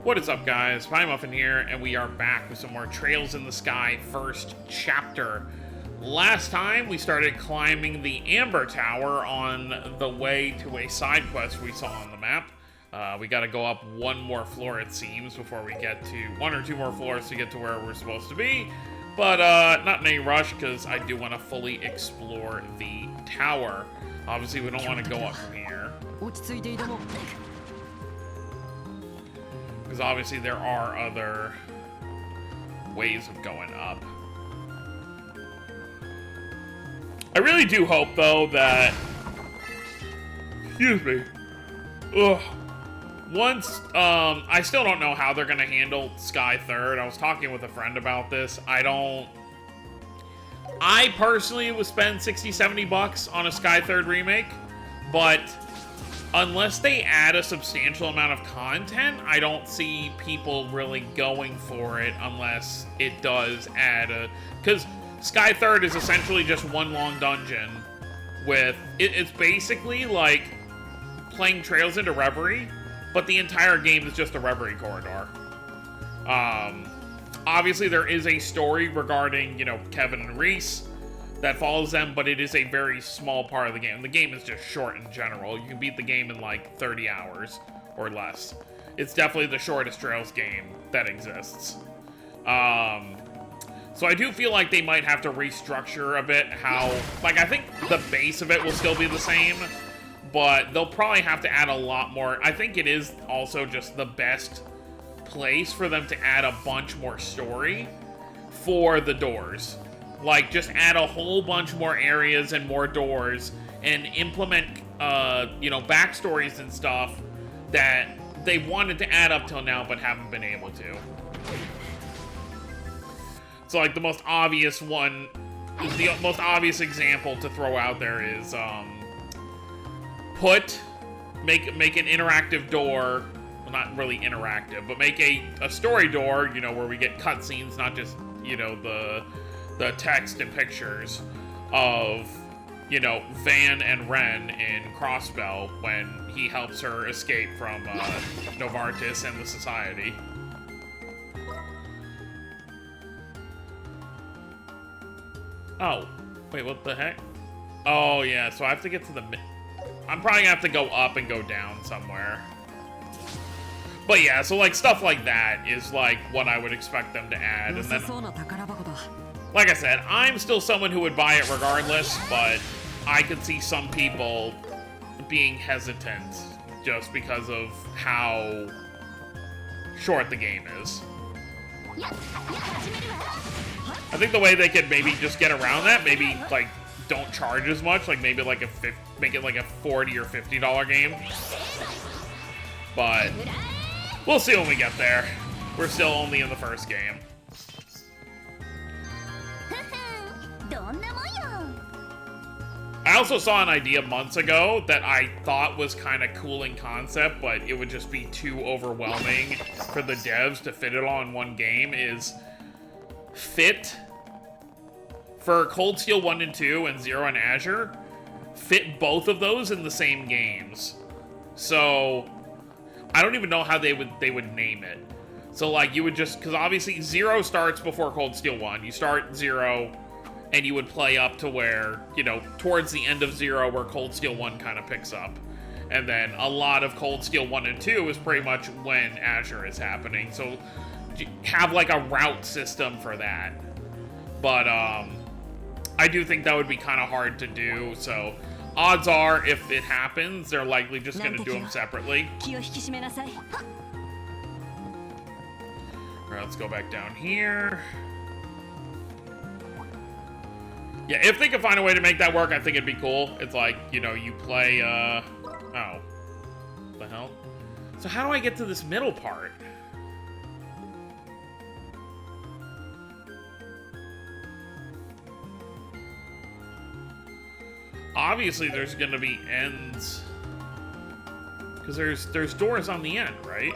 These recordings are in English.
What is up, guys? Pie Muffin here, and we are back with some more Trails in the Sky first chapter. Last time, we started climbing the Amber Tower on the way to a side quest we saw on the map. We gotta go up one more floor, it seems, before we get to one or two more floors to get to where we're supposed to be. But not in any rush, because I do want to fully explore the tower. Obviously, we don't want to go up from here. Because obviously there are other ways of going up. I really do hope, though, that... Excuse me. Ugh. Once, I still don't know how they're going to handle Sky Third. I was talking with a friend about this. I personally would spend 60, 70 bucks on a Sky Third remake, but unless they add a substantial amount of content, I don't see people really going for it unless it does add a... Because Sky Third is essentially just one long dungeon with... It's basically like playing Trails into Reverie, but the entire game is just a Reverie corridor. Obviously, there is a story regarding, you know, Kevin and Reese that follows them, but it is a very small part of the game. The game is just short in general. You can beat the game in like 30 hours or less. It's definitely the shortest Trails game that exists. So I do feel like they might have to restructure a bit how... Like, I think the base of it will still be the same, but they'll probably have to add a lot more. I think it is also just the best place for them to add a bunch more story for the doors. Like, just add a whole bunch more areas and more doors and implement, you know, backstories and stuff that they wanted to add up till now but haven't been able to. So, like, the most obvious one, the most obvious example to throw out there is, make an interactive door, well, not really interactive, but make a story door, you know, where we get cutscenes, not just, you know, the text and pictures of, you know, Van and Ren in Crossbell when he helps her escape from Novartis and the Society. Oh, wait, what the heck? Oh, yeah, so I have to get to the... I'm probably gonna have to go up and go down somewhere. But yeah, so like stuff like that is like what I would expect them to add. And then, like I said, I'm still someone who would buy it regardless, but I could see some people being hesitant just because of how short the game is. I think the way they could maybe just get around that, maybe like don't charge as much, like maybe like make it like a $40 or $50 game. But we'll see when we get there. We're still only in the first game. I also saw an idea months ago that I thought was kind of cool in concept, but it would just be too overwhelming for the devs to fit it all in one game, is fit for Cold Steel 1 and 2 and Zero and Azure, fit both of those in the same games. So I don't even know how they would name it. So like you would just, because obviously Zero starts before Cold Steel 1. You start Zero and you would play up to where, you know, towards the end of Zero where Cold Steel 1 kind of picks up. And then a lot of Cold Steel 1 and 2 is pretty much when Azure is happening. So have like a route system for that. But I do think that would be kind of hard to do, so odds are if it happens, they're likely just going to do them separately. Alright, let's go back down here. Yeah, if they could find a way to make that work, I think it'd be cool. It's like, you know, you play, oh. What the hell? So how do I get to this middle part? Obviously, there's gonna be ends. Because there's doors on the end, right?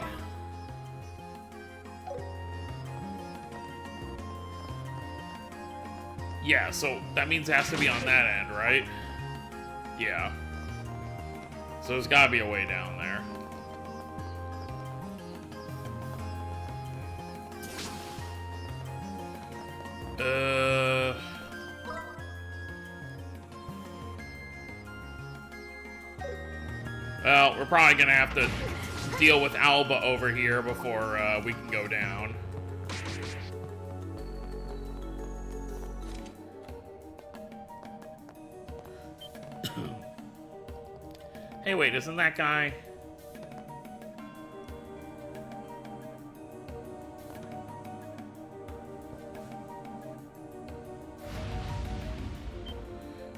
Yeah, so that means it has to be on that end, right? Yeah. So there's gotta be a way down there. Well, we're probably gonna have to deal with Alba over here before we can go down. Hey, wait, isn't that guy?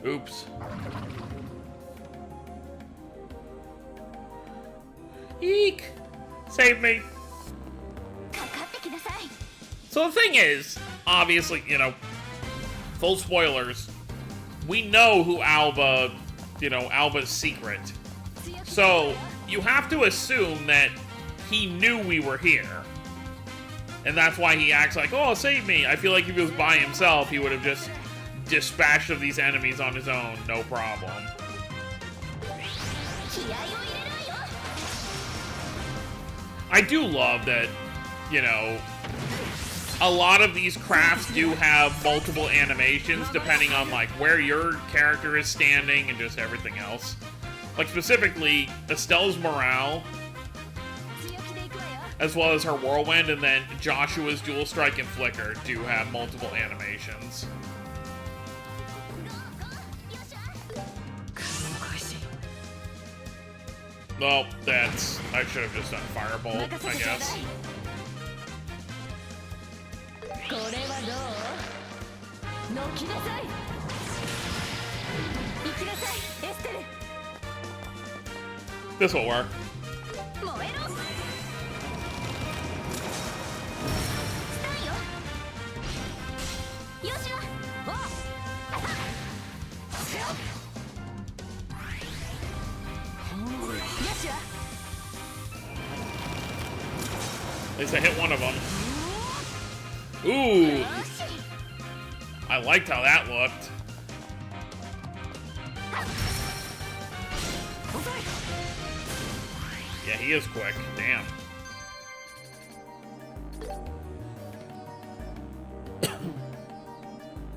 Oops. Eek! Save me! So the thing is, obviously, you know, full spoilers, we know who Alba, you know, Alba's secret. So, you have to assume that he knew we were here. And that's why he acts like, oh, save me. I feel like if he was by himself, he would have just dispatched of these enemies on his own, no problem. I do love that, you know, a lot of these crafts do have multiple animations depending on, like, where your character is standing and just everything else. Like, specifically, Estelle's morale, as well as her whirlwind, and then Joshua's dual strike and flicker do have multiple animations. Well, that's... I should have just done Firebolt, I guess. This will work. At least I hit one of them. Ooh! I liked how that looked. Yeah, he is quick. Damn.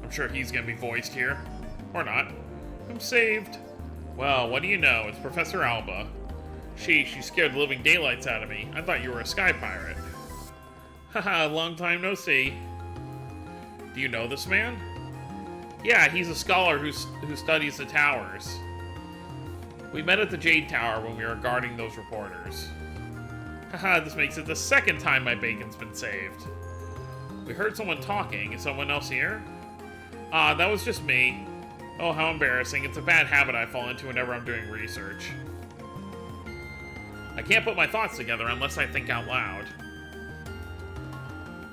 I'm sure he's gonna be voiced here. Or not. I'm saved. Well, what do you know? It's Professor Alba. She scared the living daylights out of me. I thought you were a sky pirate. Haha, long time no see. Do you know this man? Yeah, he's a scholar who studies the towers. We met at the Jade Tower when we were guarding those reporters. Haha, this makes it the second time my bacon's been saved. We heard someone talking. Is someone else here? That was just me. Oh, how embarrassing. It's a bad habit I fall into whenever I'm doing research. I can't put my thoughts together unless I think out loud.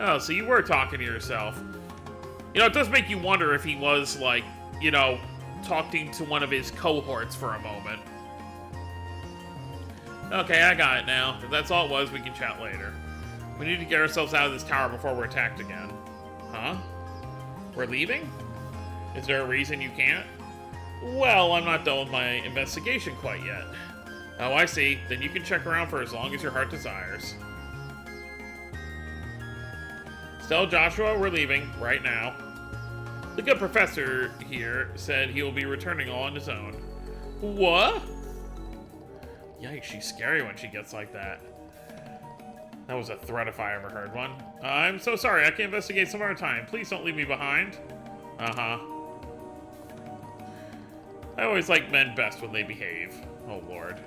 Oh, so you were talking to yourself. You know, it does make you wonder if he was, like, you know, talking to one of his cohorts for a moment. Okay, I got it now. If that's all it was, we can chat later. We need to get ourselves out of this tower before we're attacked again. Huh? We're leaving? Is there a reason you can't? Well, I'm not done with my investigation quite yet. Oh, I see. Then you can check around for as long as your heart desires. Tell Joshua we're leaving right now. The good professor here said he will be returning all on his own. What? Yikes, she's scary when she gets like that. That was a threat if I ever heard one. I'm so sorry, I can investigate some other time. Please don't leave me behind. Uh-huh. I always like men best when they behave. Oh, Lord.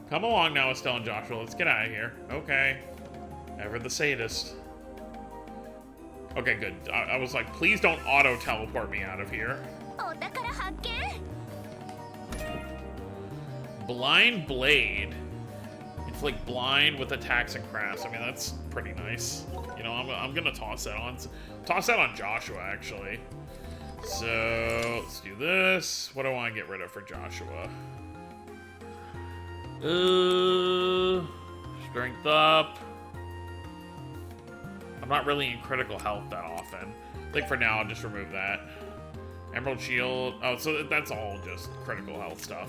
Come along now, Estelle and Joshua. Let's get out of here. Okay. Ever the sadist. Okay, good. I was like, please don't auto-teleport me out of here. Blind Blade. Inflict blind with attacks and crafts. I mean, that's pretty nice. You know, I'm gonna toss that on. Toss that on Joshua, actually. So, let's do this. What do I want to get rid of for Joshua? Strength up. I'm not really in critical health that often. I think for now I'll just remove that. Emerald Shield. Oh, so that's all just critical health stuff.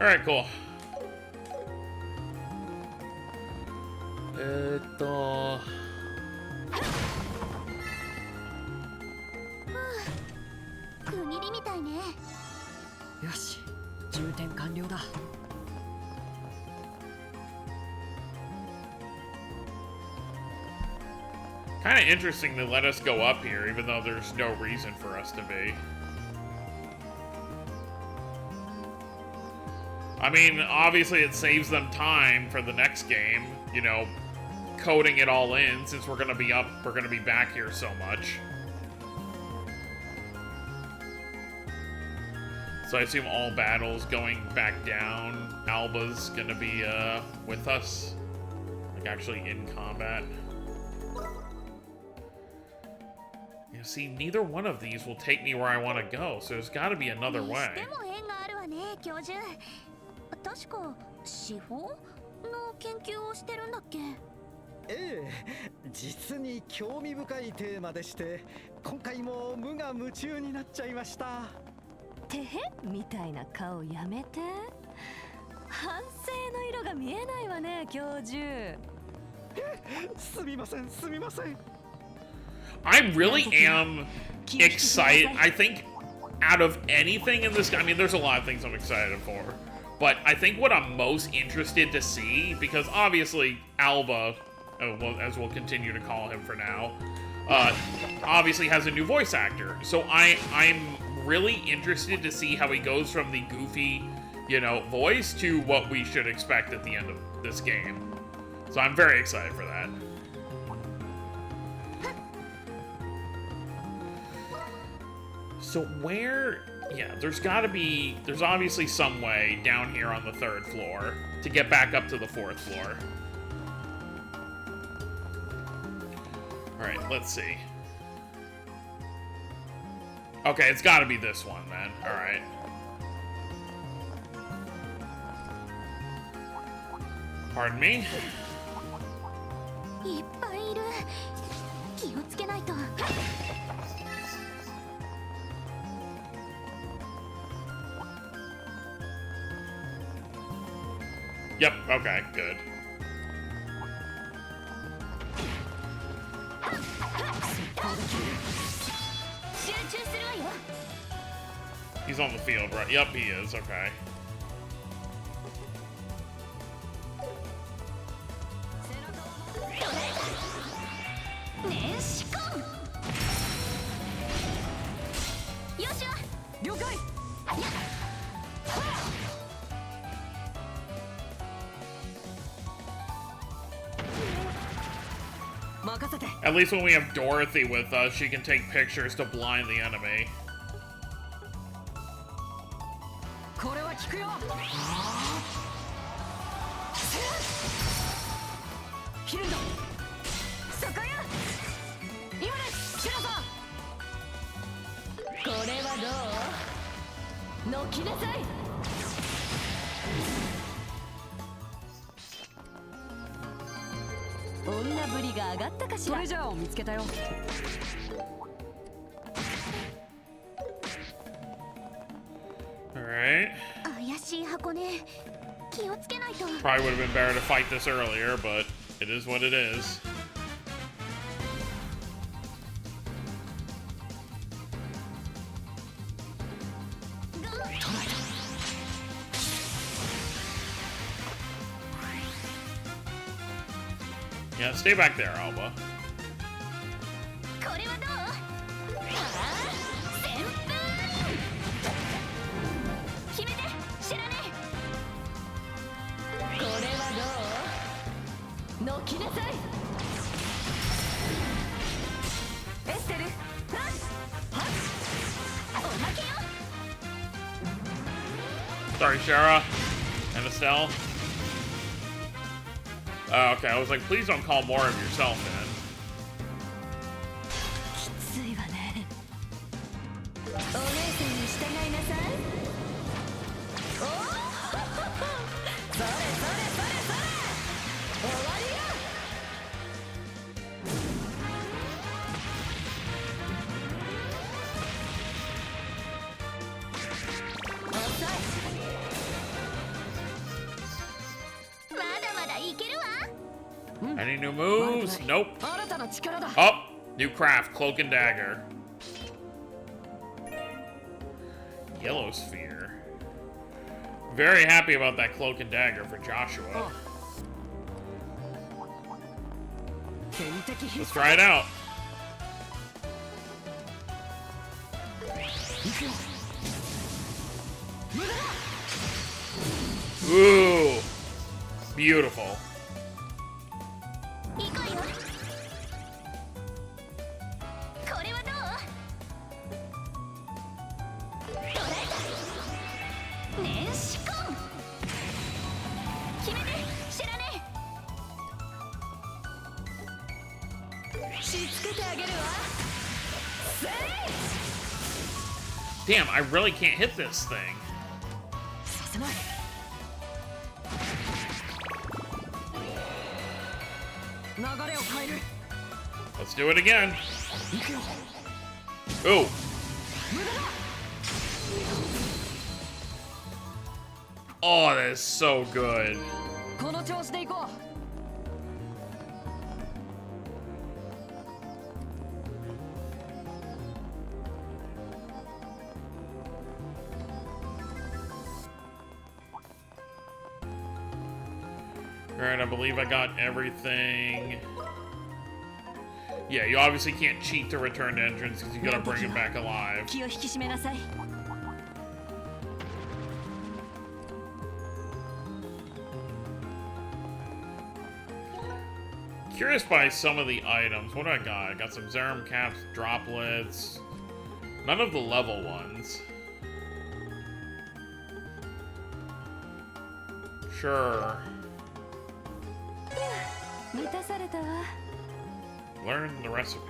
Alright, cool. Kind of interesting they let us go up here, even though there's no reason for us to be. I mean, obviously it saves them time for the next game, you know, coding it all in, since we're gonna be back here so much. So I assume all battles going back down, Alba's gonna be, with us. Like, actually in combat. You see, neither one of these will take me where I want to go, so there's gotta be another way. 確か司法の研究をしてるんだっけ。ええ、実に興味深いテーマでして、今回も無我夢中になっちゃいました。てへみたいな顔やめて。反省の色が見えないわね、教授。すみません、すみません。I really am excited. I think out of anything in this, I mean, there's a lot of things I'm excited for. But I think what I'm most interested to see, because obviously Alba, as we'll continue to call him for now, obviously has a new voice actor. So I'm really interested to see how he goes from the goofy, you know, voice to what we should expect at the end of this game. So I'm very excited for that. So where... Yeah, there's obviously some way down here on the 3rd floor to get back up to the 4th floor. Alright, let's see. Okay, it's gotta be this one then. Alright. Pardon me? Yep, okay, good. He's on the field, right? Yep, he is, okay. At least when we have Dorothy with us, she can take pictures to blind the enemy. Alright. Probably would have been better to fight this earlier, but it is what it is. Yeah, stay back there, Alba. Sorry, Shara and Estelle. Okay, I was like, please don't call more of yourself in. Any new moves? Nope. Oh, new craft, Cloak and Dagger. Yellow Sphere. Very happy about that Cloak and Dagger for Joshua. Let's try it out. Ooh, beautiful. Damn, I really can't hit this thing. Let's do it again. Ooh. Oh, that is so good. Alright, I believe I got everything. Yeah, you obviously can't cheat to return to entrance because you gotta bring him back alive. Curious by some of the items. What do I got? I got some Zerum caps, droplets. None of the level ones. Sure. Learn the recipe.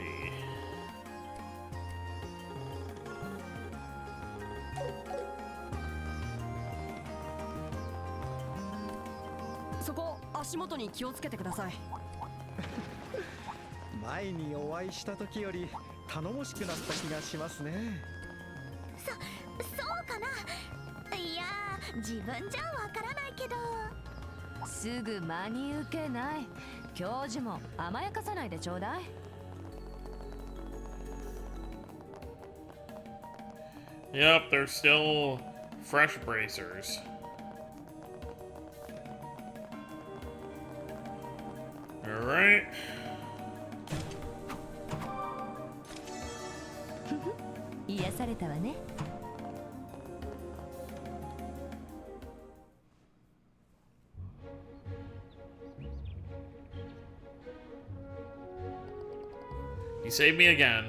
Yep, they're still fresh bracers. Alright. You saved me again.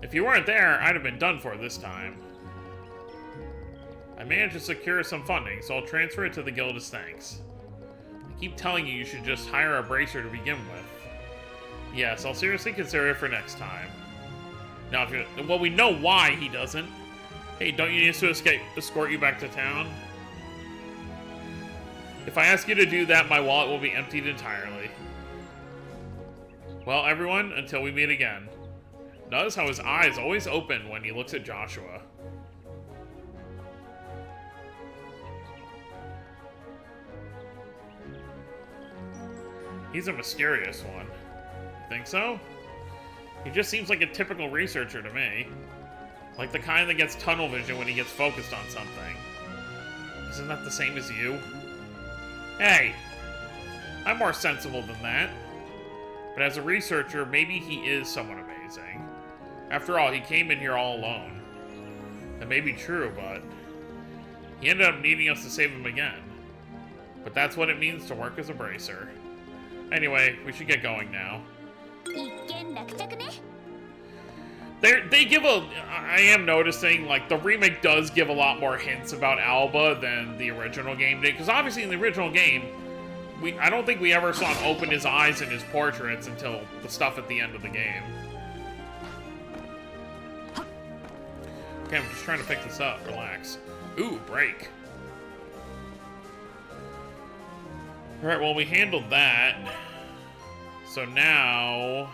If you weren't there, I'd have been done for this time. I managed to secure some funding, so I'll transfer it to the guild as thanks. I keep telling you should just hire a bracer to begin with. Yes, I'll seriously consider it for next time. Now, if you well, we know why he doesn't. Hey, don't you need us to escort you back to town? If I ask you to do that, my wallet will be emptied entirely. Well, everyone, until we meet again. Notice how his eyes always open when he looks at Joshua. He's a mysterious one. You think so? He just seems like a typical researcher to me. Like the kind that gets tunnel vision when he gets focused on something. Isn't that the same as you? Hey! I'm more sensible than that. But as a researcher, maybe he is someone amazing. After all, he came in here all alone. That may be true, but he ended up needing us to save him again. But that's what it means to work as a bracer. Anyway, we should get going now. They give a... I am noticing, like, the remake does give a lot more hints about Alba than the original game did. Because obviously in the original game, I don't think we ever saw him open his eyes in his portraits until the stuff at the end of the game. Okay, I'm just trying to pick this up. Relax. Ooh, break. Alright, well, we handled that. So now...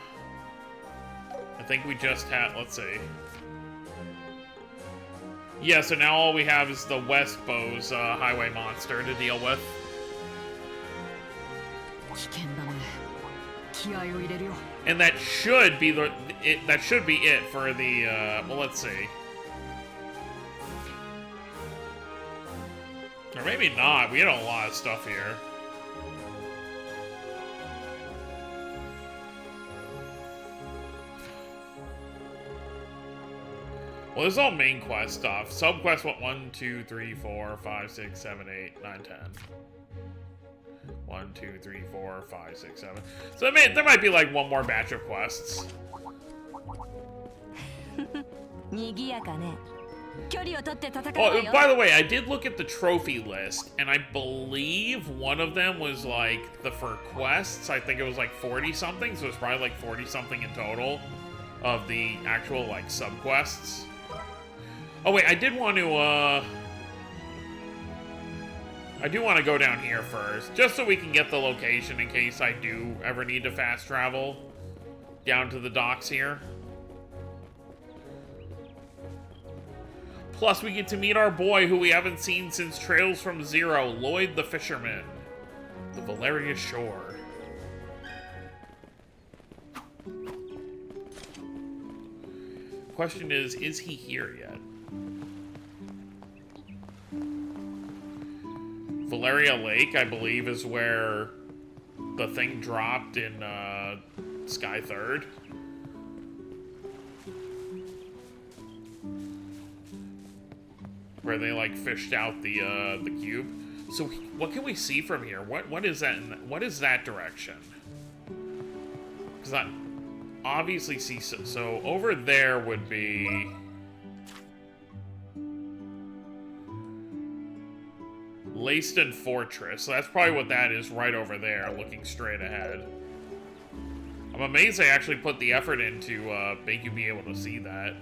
I think we just have... Let's see. Yeah, so now all we have is the West Bow's highway monster to deal with. And that should be it for the well, let's see. Or maybe not. We had a lot of stuff here. Well, this is all main quest stuff. Subquest, what? 1, 2, 3, 4, 5, 6, 7, 8, 9, 10. 1, 2, 3, 4, 5, 6, 7. So there might be like one more batch of quests. 賑やかね。距離を取って戦うわ Oh, よ。 by the way, I did look at the trophy list, and I believe one of them was like for quests. I think it was like 40 something, so it's probably like 40 something in total of the actual like subquests. Oh wait, I did want to I do want to go down here first, just so we can get the location in case I do ever need to fast travel down to the docks here. Plus, we get to meet our boy who we haven't seen since Trails from Zero, Lloyd the Fisherman. The Valeria Shore. Question is he here yet? Valeria Lake, I believe, is where the thing dropped in Sky Third. Where they like fished out the cube. So what can we see from here? What is that? What is that direction? Because I obviously see so over there would be Leyston Fortress. So that's probably what that is right over there, looking straight ahead. I'm amazed they actually put the effort in to make you be able to see that.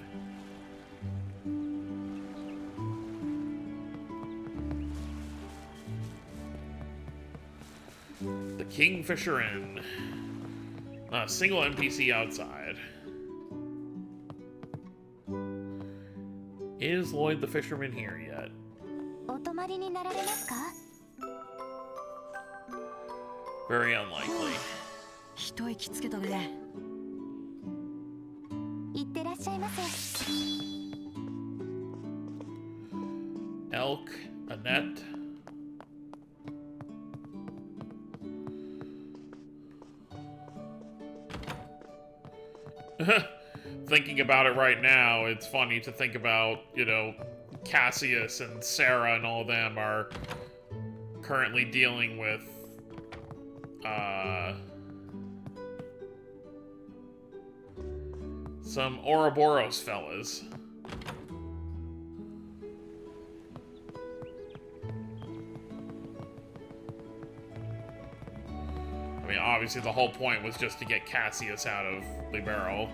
The Kingfisher Inn. Not a single NPC outside. Is Lloyd the Fisherman here yet? お泊まりになられますか? Very unlikely. 一息つけたね。いってらっしゃいませ。Elk, Annette. Thinking about it right now, it's funny to think about, you know, Cassius and Sarah and all of them are currently dealing with some Ouroboros fellas. I mean, obviously the whole point was just to get Cassius out of Libero.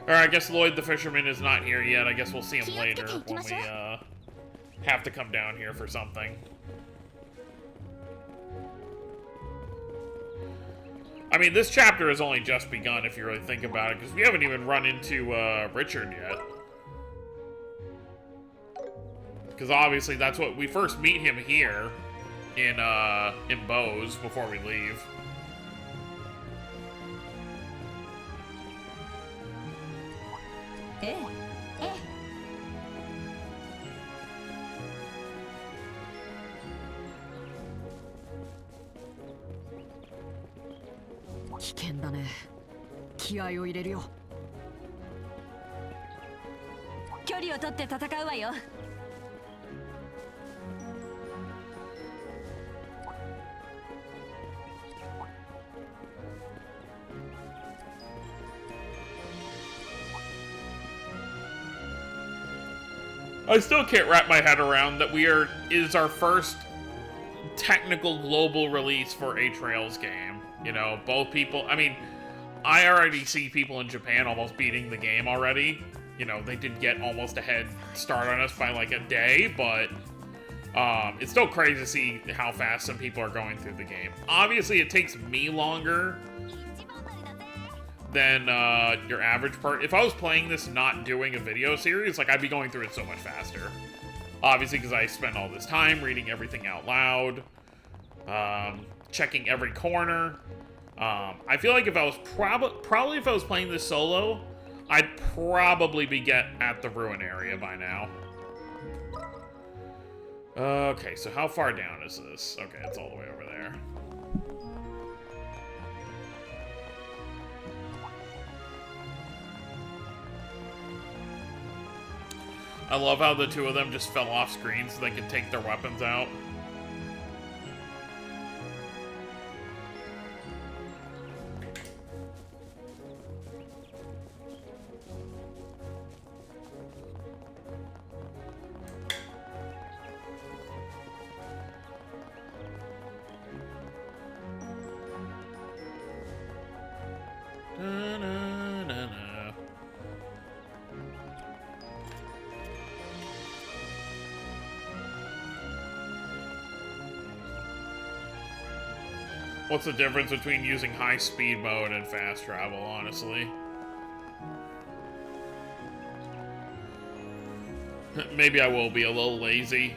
Alright, I guess Lloyd the Fisherman is not here yet. I guess we'll see him later when we have to come down here for something. I mean, this chapter has only just begun if you really think about it, because we haven't even run into Richard yet. Because obviously that's what we first meet him here in Bose before we leave. Eh, eh. 危険だね。気合を入れるよ。距離を取って戦うわよ。I still can't wrap my head around that is our first technical global release for a Trails game. You know, both people, I mean, I already see people in Japan almost beating the game already. You know, they did get almost a head start on us by like a day, but it's still crazy to see how fast some people are going through the game. Obviously, it takes me longer than your average person. If I was playing this not doing a video series, like, I'd be going through it so much faster. Obviously, because I spend all this time reading everything out loud, checking every corner. I feel like if I was probably if I was playing this solo, I'd probably be at the ruin area by now. Okay, so how far down is this? Okay, it's all the way over there. I love how the two of them just fell off screen so they could take their weapons out. What's the difference between using high speed mode and fast travel, honestly? Maybe I will be a little lazy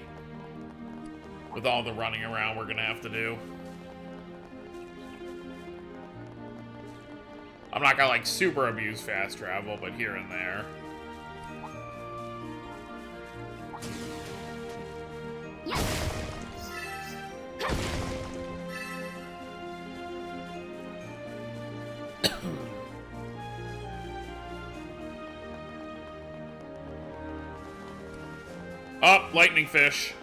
with all the running around we're gonna have to do. I'm not gonna like super abuse fast travel, but here and there. Oh, lightning fish.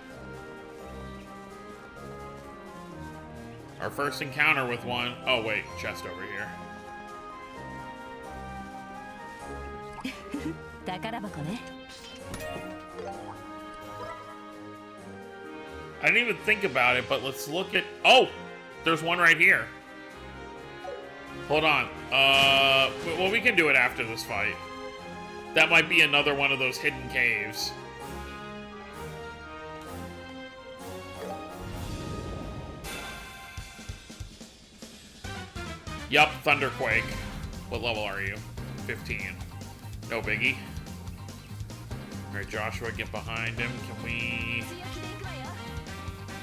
Our first encounter with one. Oh wait, chest over here. I didn't even think about it, but let's look at... Oh! There's one right here. Hold on. Well, we can do it after this fight. That might be another one of those hidden caves. Yup, Thunderquake. What level are you? 15. No biggie. Alright, Joshua, get behind him. Can we...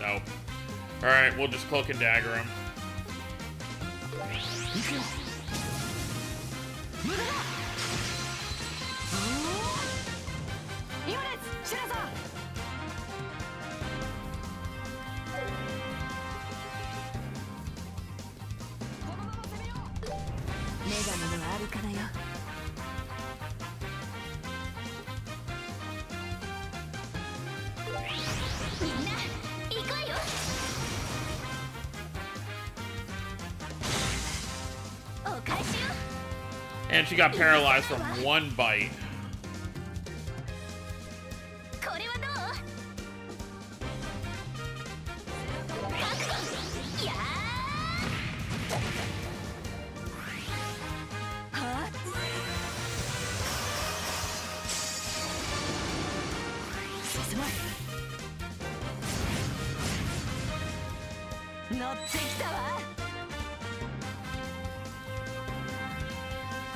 Nope. Alright, we'll just cloak and dagger him. And she got paralyzed from one bite.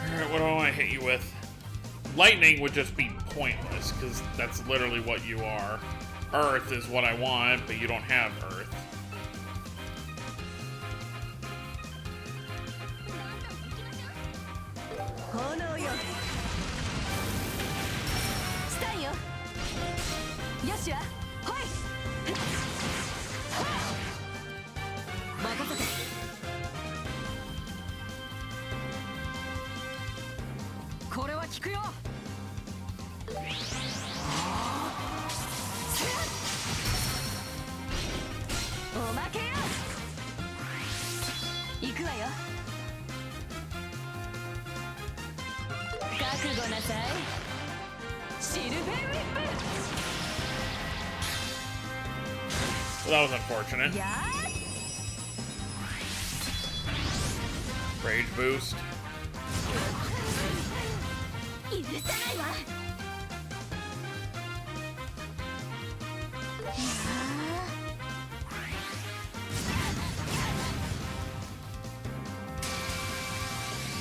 Alright, what do I want to hit you with? Lightning would just be pointless, because that's literally what you are. Earth is what I want, but you don't have Earth. Well, that was unfortunate. Rage boost.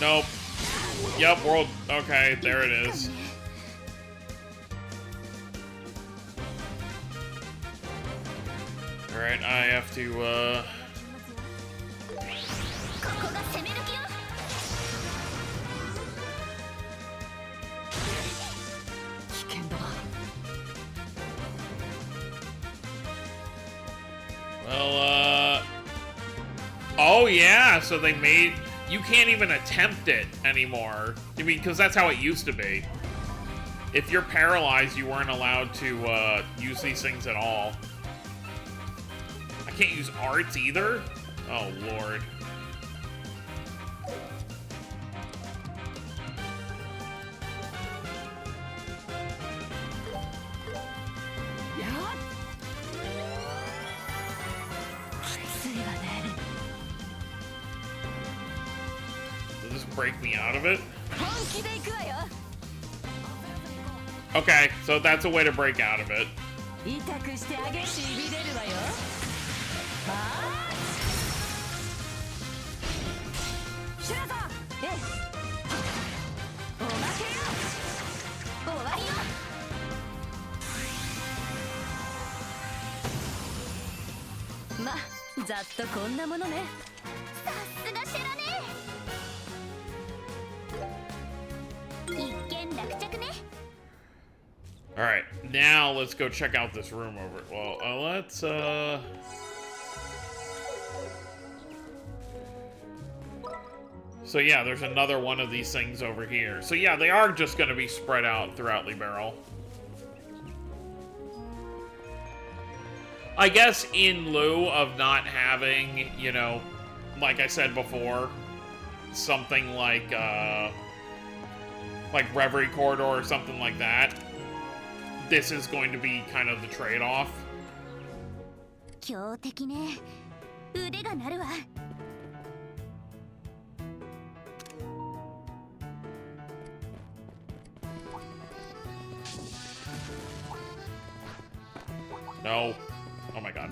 Nope. Yep, world. Okay, there it is. Alright, I have to, Well, oh yeah, so they made... You can't even attempt it anymore. I mean, because that's how it used to be. if you're paralyzed, you weren't allowed to use these things at all. I can't use arts either? Oh, Lord. Does this break me out of it? Okay, so that's a way to break out of it. Alright, now let's go check out this room over. Well, let's, So yeah, there's another one of these things over here. So yeah, they are just gonna be spread out throughout Liberal. I guess in lieu of not having, you know, like I said before, something like Reverie Corridor or something like that, this is going to be kind of the trade-off. No. Oh my god.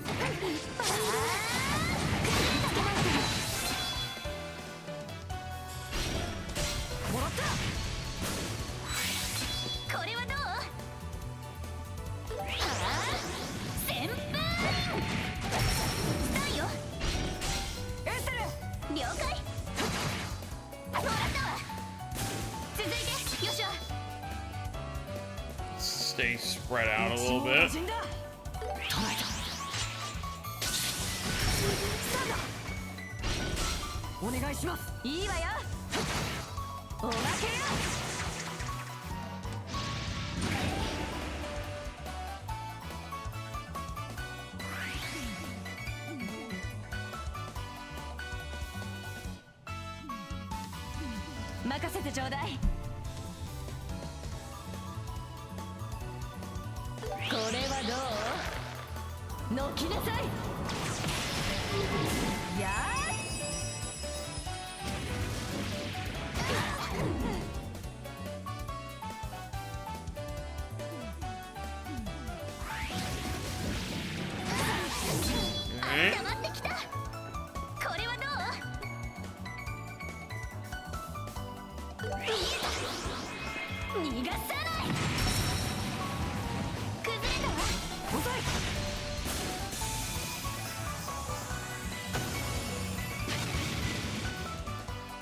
Stay spread out a little bit.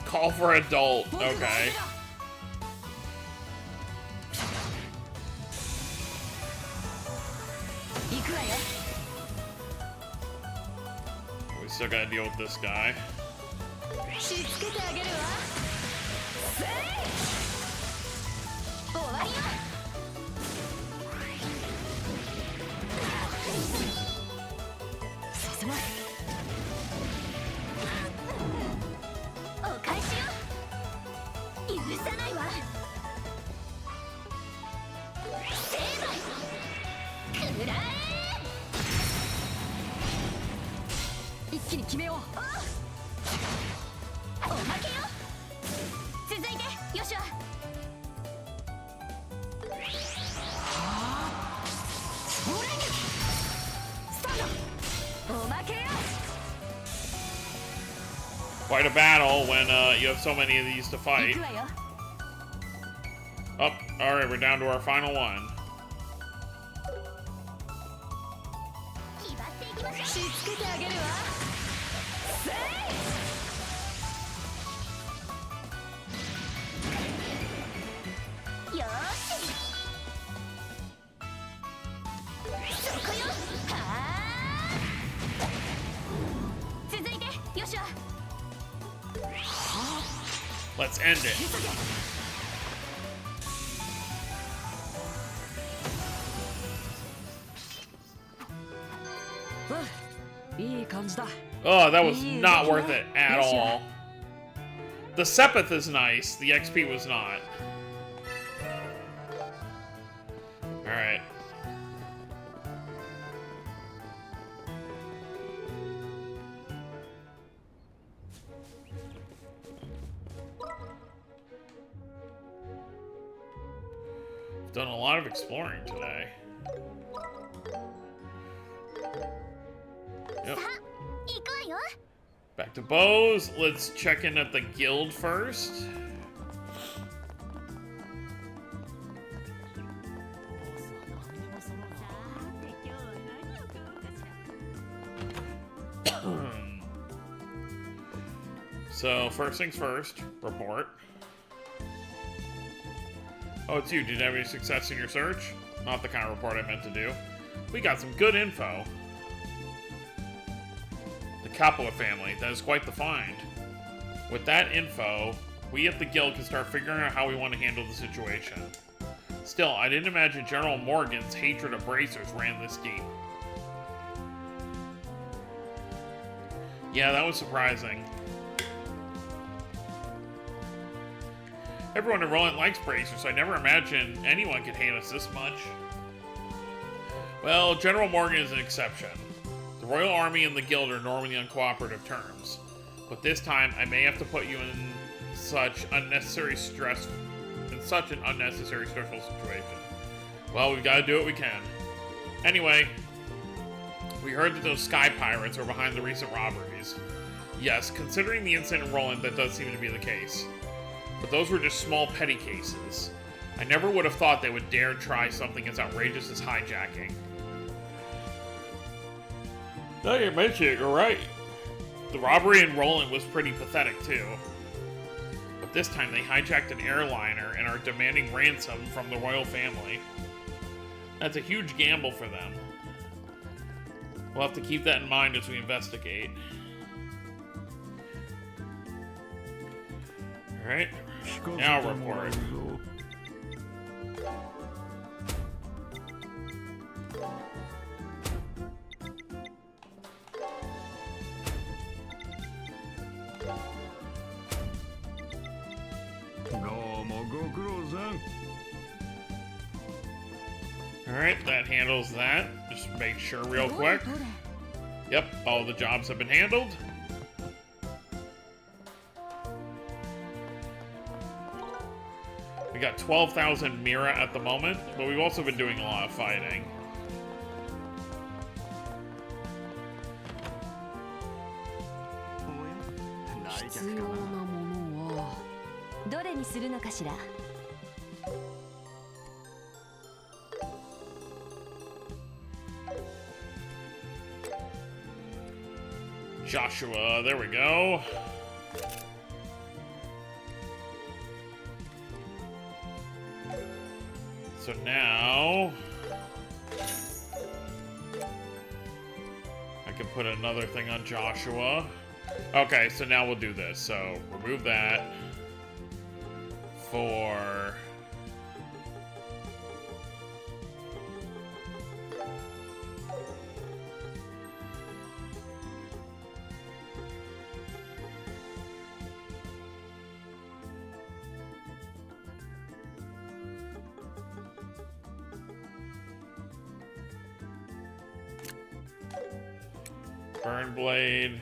Call for adult. Okay. We still gotta deal with this guy. Quite a battle when you have so many of these to fight. Oh, alright, we're down to our final one. Let's end it. Oh, that was not worth it at all. The Sepith is nice. The XP was not. Alright. Done a lot of exploring today. Yep. Back to bows. Let's check in at the guild first. So, first things first, report. Oh, it's you. Did you have any success in your search? Not the kind of report I meant to do. We got some good info. The Capua family. That is quite the find. With that info, we at the guild can start figuring out how we want to handle the situation. Still, I didn't imagine General Morgan's hatred of bracers ran this deep. Yeah, that was surprising. Everyone in Roland likes bracers, so I never imagined anyone could hate us this much. Well, General Morgan is an exception. The Royal Army and the Guild are normally on cooperative terms. But this time, I may have to put you in such an unnecessary stressful situation. Well, we've got to do what we can. Anyway, we heard that those sky pirates are behind the recent robberies. Yes, considering the incident in Roland, that does seem to be the case. But those were just small petty cases. I never would have thought they would dare try something as outrageous as hijacking. Now you mention it, you're right. The robbery in Roland was pretty pathetic too. But this time they hijacked an airliner and are demanding ransom from the royal family. That's a huge gamble for them. We'll have to keep that in mind as we investigate. Alright. Now report. Alright, that handles that. Just make sure real quick. Yep, all the jobs have been handled. We got 12,000 Mira at the moment, but we've also been doing a lot of fighting. Joshua, there we go. So now I can put another thing on Joshua. Okay, so now we'll do this. So remove that for Burn Blade.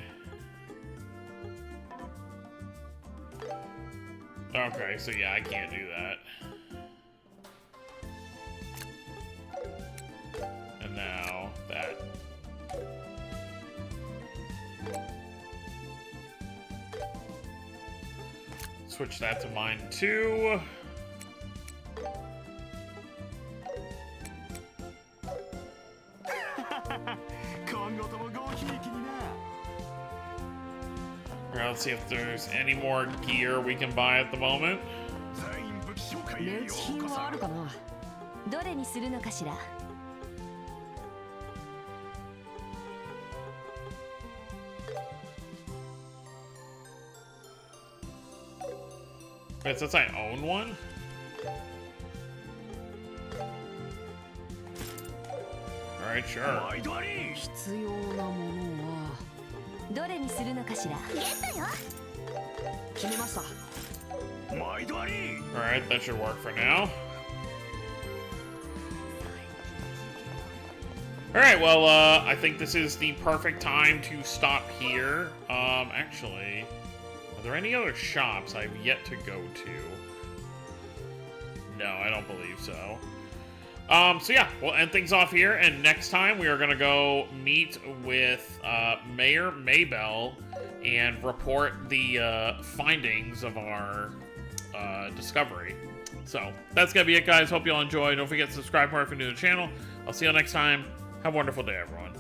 Okay, so yeah, I can't do that. And now that. Switch that to mine too. Alright, let's see if there's any more gear we can buy at the moment. Wait, since I own one? Alright, sure. どれにするのかしら。ゲットよ。決めました。毎度あり。 Alright, that should work for now. Alright, well, I think this is the perfect time to stop here. Actually, are there any other shops I've yet to go to? No, I don't believe so. So yeah, we'll end things off here, and next time we are gonna go meet with Mayor Maybell and report the findings of our discovery. So that's gonna be it, guys. Hope you all enjoyed. Don't forget to subscribe more if you're new to the channel. I'll see you all next time. Have a wonderful day, everyone.